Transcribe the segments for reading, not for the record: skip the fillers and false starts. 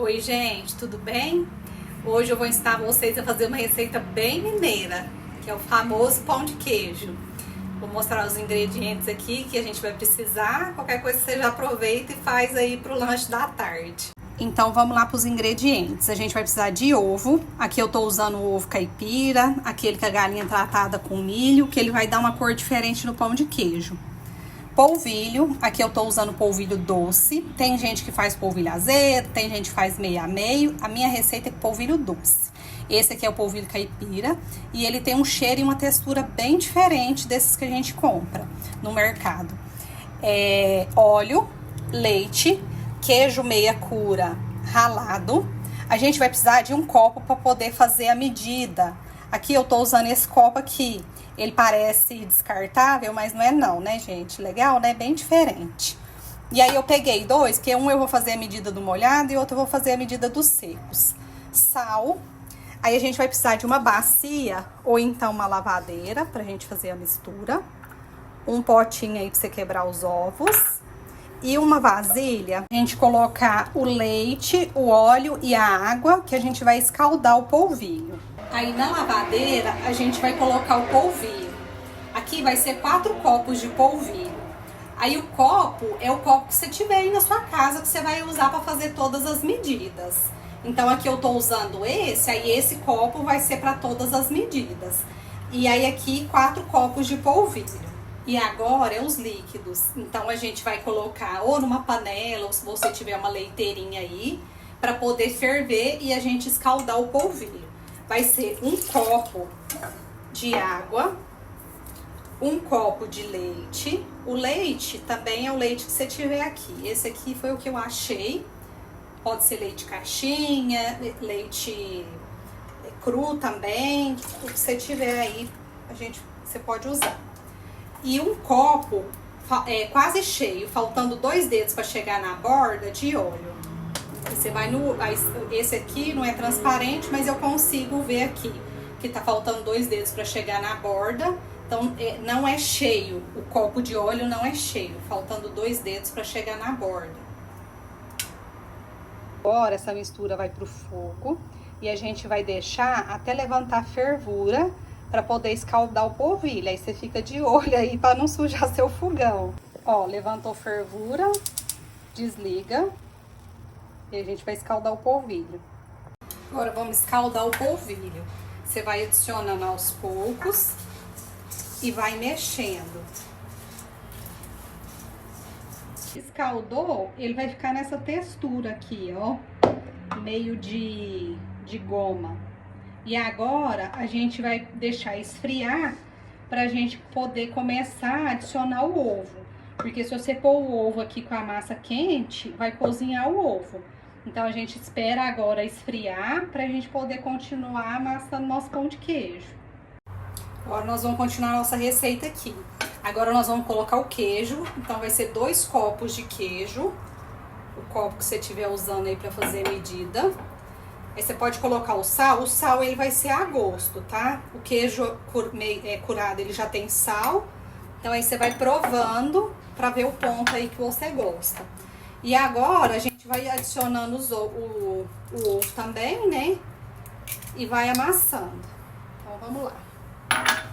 Oi gente, tudo bem? Hoje eu vou ensinar vocês a fazer uma receita bem mineira, que é o famoso pão de queijo. Vou mostrar os ingredientes aqui que a gente vai precisar. Qualquer coisa você já aproveita e faz aí pro lanche da tarde. Então vamos lá para os ingredientes. A gente vai precisar de ovo. Aqui eu tô usando o ovo caipira, aquele com a galinha tratada com milho, que ele vai dar uma cor diferente no pão de queijo. Polvilho, aqui eu tô usando polvilho doce. Tem gente que faz polvilho azedo, tem gente que faz meio a meio. A minha receita é com polvilho doce. Esse aqui é o polvilho caipira e ele tem um cheiro e uma textura bem diferente desses que a gente compra no mercado. Óleo, leite, queijo meia cura ralado. A gente vai precisar de um copo para poder fazer a medida. Aqui eu tô usando esse copo aqui. Ele parece descartável, mas não é não, né, gente? Legal, né? Bem diferente. E aí eu peguei dois, que um eu vou fazer a medida do molhado e outro eu vou fazer a medida dos secos. Sal. Aí a gente vai precisar de uma bacia ou então uma lavadeira pra gente fazer a mistura. Um potinho aí pra você quebrar os ovos. E uma vasilha, a gente colocar o leite, o óleo e a água, que a gente vai escaldar o polvilho. Aí na lavadeira, a gente vai colocar o polvilho. Aqui vai ser 4 copos de polvilho. Aí o copo é o copo que você tiver aí na sua casa, que você vai usar para fazer todas as medidas. Então aqui eu tô usando esse, aí esse copo vai ser para todas as medidas. E aí aqui 4 copos de polvilho. E agora é os líquidos. Então a gente vai colocar ou numa panela, ou se você tiver uma leiteirinha aí, para poder ferver e a gente escaldar o polvilho. Vai ser um copo de água, um copo de leite. O leite também é o leite que você tiver aqui. Esse aqui foi o que eu achei. Pode ser leite caixinha, leite cru também. O que você tiver aí, você pode usar. E um copo quase cheio, faltando 2 dedos para chegar na borda, de óleo. Você vai esse aqui não é transparente, mas eu consigo ver aqui que tá faltando 2 dedos para chegar na borda. Então não é cheio, o copo de óleo não é cheio, faltando 2 dedos para chegar na borda. Agora essa mistura vai pro fogo e a gente vai deixar até levantar fervura para poder escaldar o polvilho. Aí você fica de olho aí para não sujar seu fogão. Ó, levantou fervura, desliga. E a gente vai escaldar o polvilho. Agora vamos escaldar o polvilho. Você vai adicionando aos poucos e vai mexendo. Escaldou, ele vai ficar nessa textura aqui, ó. Meio de goma. E agora a gente vai deixar esfriar pra gente poder começar a adicionar o ovo. Porque se você pôr o ovo aqui com a massa quente, vai cozinhar o ovo. Então a gente espera agora esfriar pra gente poder continuar amassando nosso pão de queijo. Agora nós vamos continuar a nossa receita aqui. Agora nós vamos colocar o queijo. Então vai ser 2 copos de queijo. O copo que você estiver usando aí pra fazer a medida. Aí você pode colocar o sal. O sal ele vai ser a gosto, tá? O queijo curado ele já tem sal. Então aí você vai provando pra ver o ponto aí que você gosta. E agora a gente vai adicionando o ovo também, né? E vai amassando. Então vamos lá.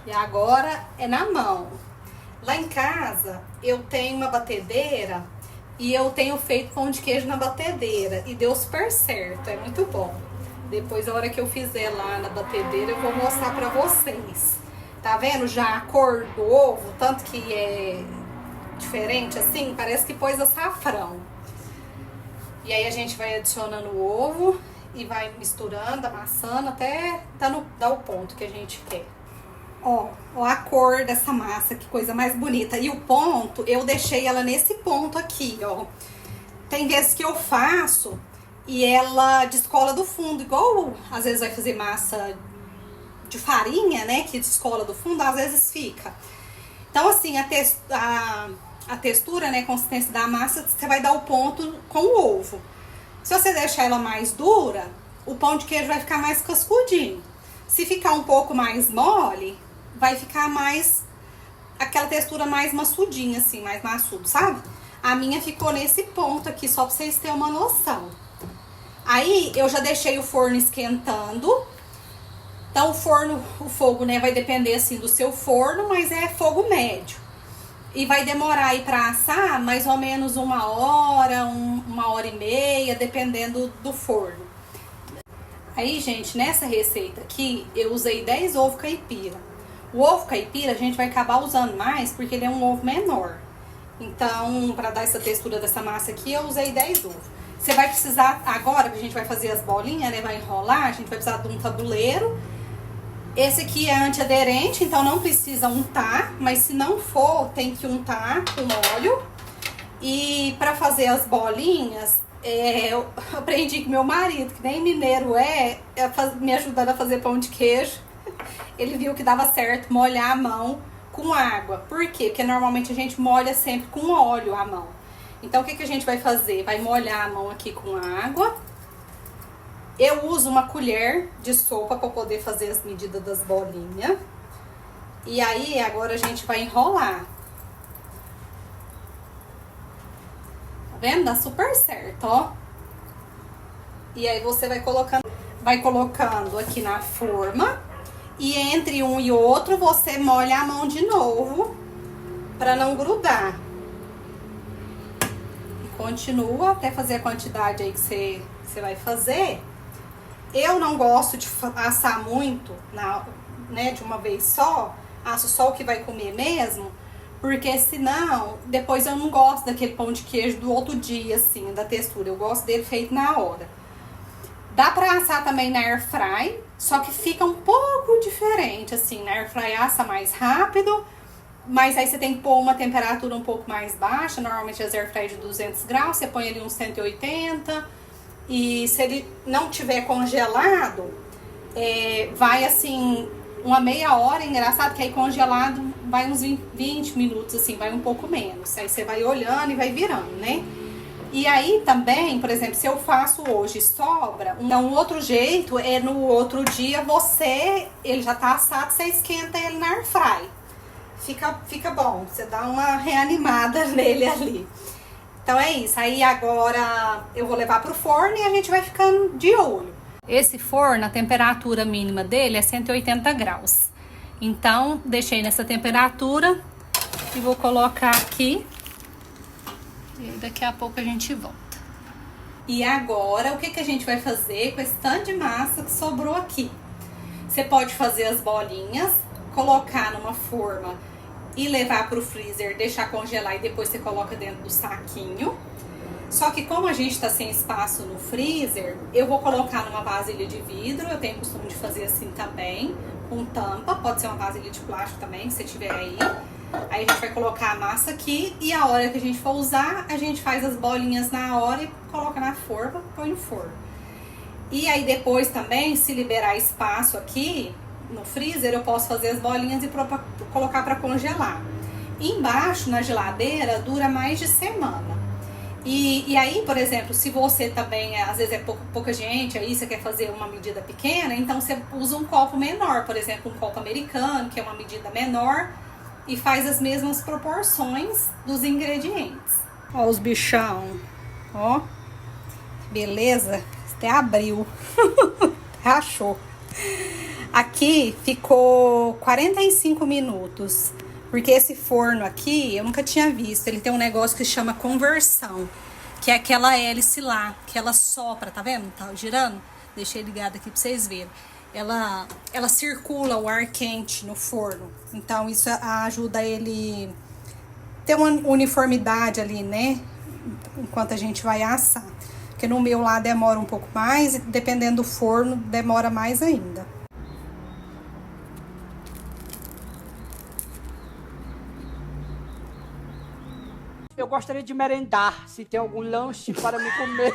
E agora é na mão. Lá em casa eu tenho uma batedeira e eu tenho feito pão de queijo na batedeira. E deu super certo, é muito bom. Depois, a hora que eu fizer lá na batedeira, eu vou mostrar pra vocês. Tá vendo já a cor do ovo? Tanto que é diferente assim, parece que pôs açafrão. E aí a gente vai adicionando o ovo e vai misturando, amassando até dar o ponto que a gente quer. Ó a cor dessa massa, que coisa mais bonita. E o ponto, eu deixei ela nesse ponto aqui, ó. Tem vezes que eu faço e ela descola do fundo, igual às vezes vai fazer massa de farinha, né, que descola do fundo, às vezes fica. Então assim, a textura, né, a consistência da massa, você vai dar o ponto com o ovo. Se você deixar ela mais dura, o pão de queijo vai ficar mais cascudinho. Se ficar um pouco mais mole, vai ficar mais aquela textura mais maçudinha, assim, mais maçudo, sabe? A minha ficou nesse ponto aqui, só pra vocês terem uma noção. Aí eu já deixei o forno esquentando. Então o fogo, né, vai depender assim do seu forno, mas é fogo médio. E vai demorar aí pra assar mais ou menos 1 hora, 1 hora e meia, dependendo do forno. Aí, gente, nessa receita aqui, eu usei 10 ovos caipira. O ovo caipira a gente vai acabar usando mais porque ele é um ovo menor. Então, pra dar essa textura dessa massa aqui, eu usei 10 ovos. Você vai precisar, agora que a gente vai fazer as bolinhas, né, vai enrolar, a gente vai precisar de um tabuleiro. Esse aqui é antiaderente, então não precisa untar, mas se não for, tem que untar com óleo. E pra fazer as bolinhas, eu aprendi com meu marido, que nem mineiro me ajudando a fazer pão de queijo. Ele viu que dava certo molhar a mão com água. Por quê? Porque normalmente a gente molha sempre com óleo a mão. Então o que a gente vai fazer? Vai molhar a mão aqui com água. Eu uso uma colher de sopa para poder fazer as medidas das bolinhas. E aí, agora a gente vai enrolar. Tá vendo? Dá super certo, ó. E aí você vai colocando aqui na forma. E entre um e outro, você molha a mão de novo, para não grudar. E continua até fazer a quantidade aí que você vai fazer. Eu não gosto de assar muito, né, de uma vez só. Asso só o que vai comer mesmo. Porque senão, depois eu não gosto daquele pão de queijo do outro dia, assim, da textura. Eu gosto dele feito na hora. Dá pra assar também na air fry, só que fica um pouco diferente, assim. Na air fry assa mais rápido, mas aí você tem que pôr uma temperatura um pouco mais baixa. Normalmente as air fry de 200 graus, você põe ali uns 180. E se ele não tiver congelado, vai assim, uma meia hora. Engraçado que aí congelado vai uns 20 minutos, assim, vai um pouco menos. Aí você vai olhando e vai virando, né? E aí também, por exemplo, se eu faço hoje e sobra, então o outro jeito é no outro dia ele já tá assado, você esquenta ele na air fry. Fica bom, você dá uma reanimada nele ali. Então é isso, aí agora eu vou levar pro forno e a gente vai ficando de olho. Esse forno, a temperatura mínima dele é 180 graus. Então, deixei nessa temperatura e vou colocar aqui. E daqui a pouco a gente volta. E agora, o que a gente vai fazer com esse tanto de massa que sobrou aqui? Você pode fazer as bolinhas, colocar numa forma e levar pro freezer, deixar congelar e depois você coloca dentro do saquinho. Só que como a gente tá sem espaço no freezer, eu vou colocar numa vasilha de vidro. Eu tenho costume de fazer assim também, com tampa. Pode ser uma vasilha de plástico também, se você tiver aí. Aí a gente vai colocar a massa aqui e a hora que a gente for usar, a gente faz as bolinhas na hora e coloca na forma, põe no forno. E aí depois também, se liberar espaço aqui no freezer, eu posso fazer as bolinhas e colocar para congelar. E embaixo, na geladeira, dura mais de semana. E aí, por exemplo, se você também, às vezes é pouca gente, aí você quer fazer uma medida pequena, então você usa um copo menor, por exemplo, um copo americano, que é uma medida menor, e faz as mesmas proporções dos ingredientes. Ó os bichão, ó, beleza? Até abriu, rachou. Aqui ficou 45 minutos, porque esse forno aqui eu nunca tinha visto. Ele tem um negócio que chama conversão, que é aquela hélice lá, que ela sopra, tá vendo? Tá girando? Deixei ligado aqui pra vocês verem. Ela circula o ar quente no forno, então isso ajuda ele ter uma uniformidade ali, né? Enquanto a gente vai assar. Porque no meu lá demora um pouco mais, e dependendo do forno, demora mais ainda. Eu gostaria de merendar, se tem algum lanche para me comer.